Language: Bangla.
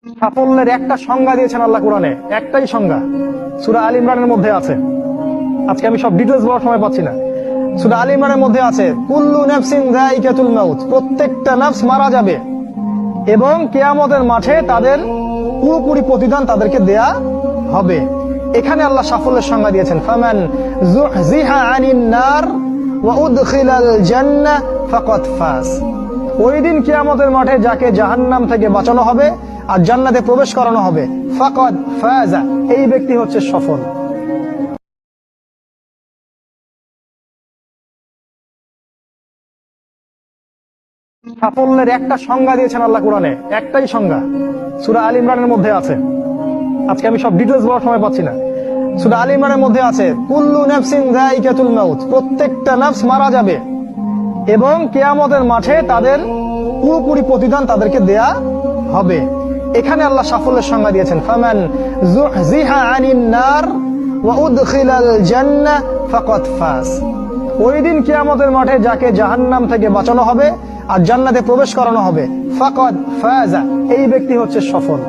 সাফল্যের একটা সংজ্ঞা দিয়েছেন আল্লাহ কোরআনে, একটাই সংজ্ঞা সূরা আল ইমরানের মধ্যে আছে। আজকে আমি সব ডিটেইলস বলার সময় পাচ্ছি না। সূরা আল ইমরানের মধ্যে আছে কুল্লু নাফসিন যায়িকাতুল মাউত, প্রত্যেকটা নফস মারা যাবে এবং কিয়ামতের মাঠে তাদের পুরোপুরি প্রতিদান তাদেরকে দেয়া হবে। এখানে আল্লাহ সাফল্যের সংজ্ঞা দিয়েছেন ফামান যুহজিহা আনিন নার ওয়া উদখিলাল জান্নাহ ফাকাদ ফাজ। ওই দিন কিয়ামতের মাঠে যাকে জাহান্নাম থেকে বাঁচানো হবে আর জান্নাতে প্রবেশ করানো হবে, ফাকাদ ফাজা, এই ব্যক্তি হচ্ছে সফল। সাফল্যের একটা সংজ্ঞা দিয়েছেন আল্লাহ কোরআনে, একটাই সংজ্ঞা সূরা আল ইমরানের মধ্যে আছে। আজকে আমি সব ডিটেইলস বলার সময় পাচ্ছি না। সূরা আল ইমরানের মধ্যে আছে কুল্লু নাফসিন যায়িকাতুল মাউত, প্রত্যেকটা নফস মারা যাবে এবং কিয়ামতের মাঠে তাদের পুরোপুরি প্রতিদান তাদেরকে দেয়া হবে। এখানে আল্লাহ সাফল্যের সংজ্ঞা দিয়েছেন ফামান যুহজিহা আনিন নার ওয়া উদখিলাল জান্নাহ ফাকাদ ফাজ। ওই দিন কিয়ামতের মাঠে যাকে জাহান্নাম থেকে বাঁচানো হবে আর জান্নাতে প্রবেশ করানো হবে, ফাকাদ ফাজা, এই ব্যক্তি হচ্ছে সফল।